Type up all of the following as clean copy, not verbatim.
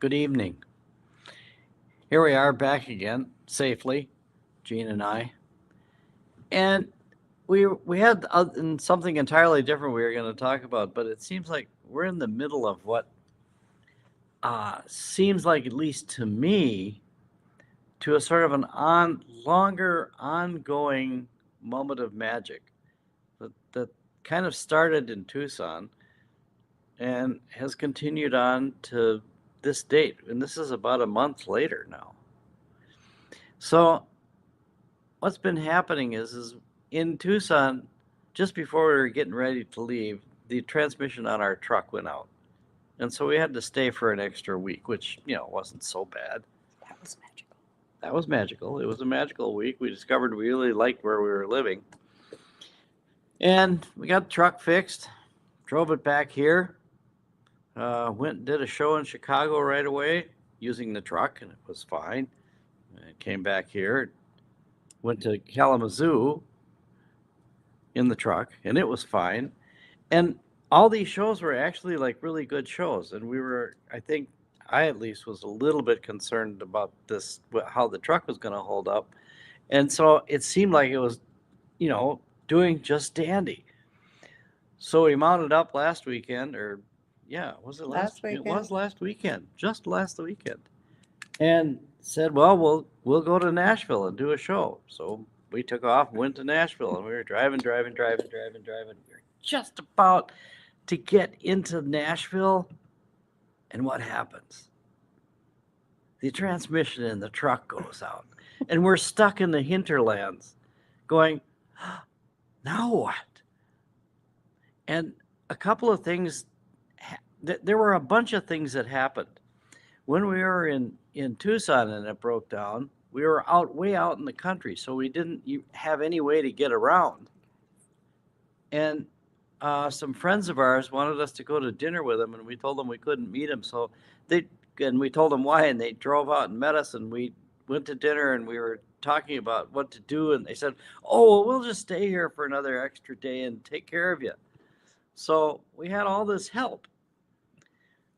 Good evening. Here we are back again, safely, Gene and I. And we had something entirely different we were going to talk about, but it seems like we're in the middle of what seems like, at least to me, to a sort of longer ongoing moment of magic that kind of started in Tucson and has continued on to this date. And this is about a month later now. So what's been happening is in Tucson, just before we were getting ready to leave, the transmission on our truck went out. And so we had to stay for an extra week, which, wasn't so bad. That was magical. That was magical. It was a magical week. We discovered we really liked where we were living. And we got the truck fixed, drove it back here, went and did a show in Chicago right away using the truck, and it was fine. I came back here, went to Kalamazoo in the truck, and it was fine. And all these shows were actually like really good shows. And I at least was a little bit concerned about this, how the truck was going to hold up. And so it seemed like it was, doing just dandy. So we mounted up last weekend, was it Last weekend? It was last weekend, just last weekend. And said, well, we'll go to Nashville and do a show. So we took off and went to Nashville, and we were driving. We were just about to get into Nashville, and what happens? The transmission in the truck goes out, and we're stuck in the hinterlands going, now what? And a couple of things, there were a bunch of things that happened. When we were in Tucson and it broke down, we were way out in the country, so we didn't have any way to get around. And some friends of ours wanted us to go to dinner with them, and we told them we couldn't meet them. So we told them why, and they drove out and met us, and we went to dinner, and we were talking about what to do, and they said, oh, well, we'll just stay here for another extra day and take care of you. So we had all this help.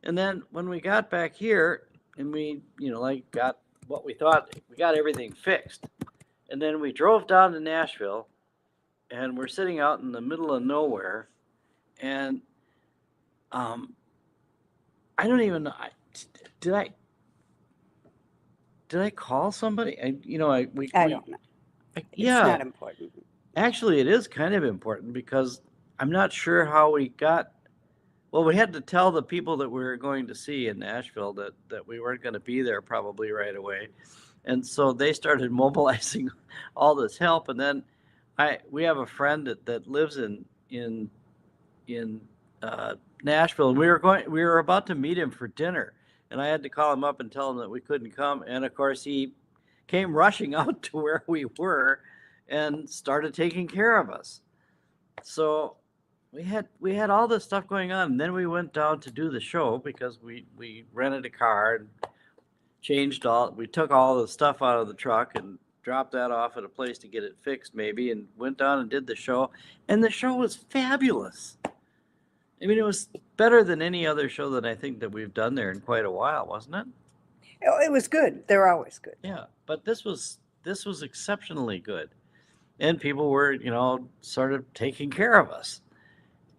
And then when we got back here and we, got what we thought, we got everything fixed. And then we drove down to Nashville, and we're sitting out in the middle of nowhere. And I don't even know. Did I call somebody? I don't know. It's not important. Actually, it is kind of important because I'm not sure how we got. Well, we had to tell the people that we were going to see in Nashville that we weren't going to be there probably right away. And so they started mobilizing all this help. And then we have a friend that lives in Nashville, and we were about to meet him for dinner. And I had to call him up and tell him that we couldn't come. And of course, he came rushing out to where we were and started taking care of us. So we had all this stuff going on. And then we went down to do the show because we rented a car and we took all the stuff out of the truck and dropped that off at a place to get it fixed maybe, and went down and did the show. And the show was fabulous. I mean, it was better than any other show that I think that we've done there in quite a while, wasn't it? It was good. They're always good. Yeah, but this was exceptionally good. And people were, sort of taking care of us.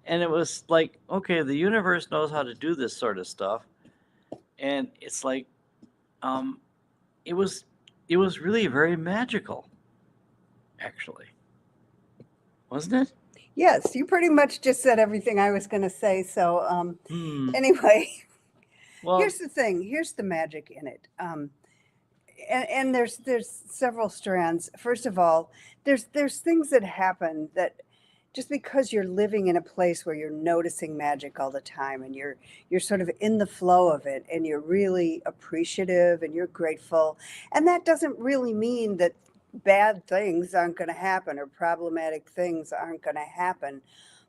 And it was like, okay, the universe knows how to do this sort of stuff. And it's like, it was really very magical, actually. Wasn't it? Yes, you pretty much just said everything I was going to say. So anyway, well, here's the thing. Here's the magic in it. And there's several strands. First of all, there's things that happen that just because you're living in a place where you're noticing magic all the time, and you're sort of in the flow of it, and you're really appreciative and you're grateful. And that doesn't really mean that bad things aren't going to happen or problematic things aren't going to happen.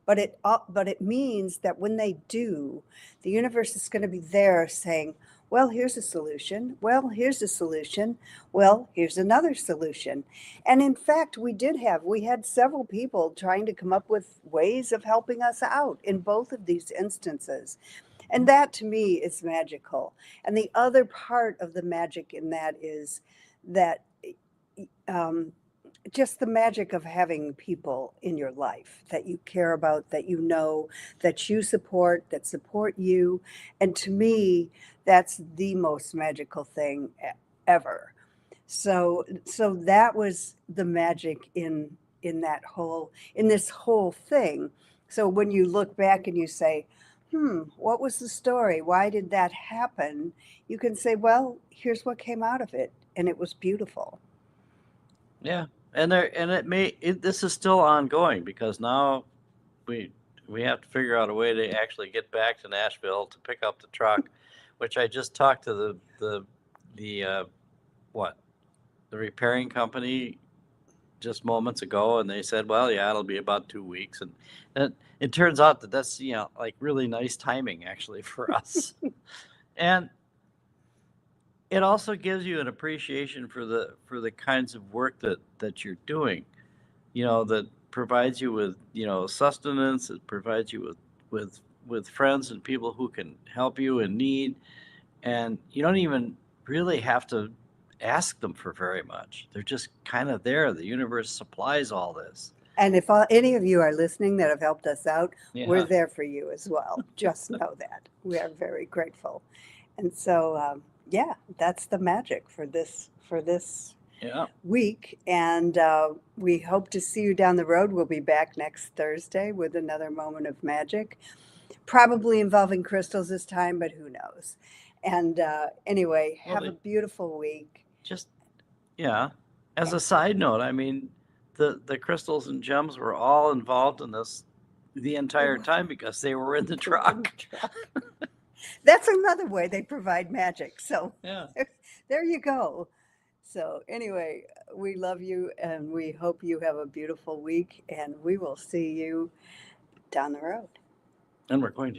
But it means that when they do, the universe is going to be there saying, well, here's a solution. Well, here's a solution. Well, here's another solution. And in fact, we had several people trying to come up with ways of helping us out in both of these instances. And that to me is magical. And the other part of the magic in that is that um, just the magic of having people in your life that you care about, that you know, that you support, that support you. And to me, that's the most magical thing ever. So that was the magic in that whole in this whole thing. So when you look back and you say, what was the story? Why did that happen? You can say, well, here's what came out of it, and it was beautiful. Yeah, and this is still ongoing because now we we have to figure out a way to actually get back to Nashville to pick up the truck, which I just talked to the what the repairing company just moments ago, and they said, well, yeah, it'll be about 2 weeks, and it turns out that that's like really nice timing actually for us, and it also gives you an appreciation for the kinds of work that you're doing, that provides you with, sustenance. It provides you with friends and people who can help you in need. And you don't even really have to ask them for very much. They're just kind of there. The universe supplies all this. And if any of you are listening that have helped us out, we're there for you as well. Just know that. We are very grateful. And so, that's the magic for this week. And we hope to see you down the road. We'll be back next Thursday with another moment of magic, probably involving crystals this time, but who knows. And anyway, have a beautiful week. Just, as a side note, I mean, the crystals and gems were all involved in this the entire time because they were in the truck. That's another way they provide magic. So yeah, there you go. So anyway, we love you and we hope you have a beautiful week, and we will see you down the road. And we're going to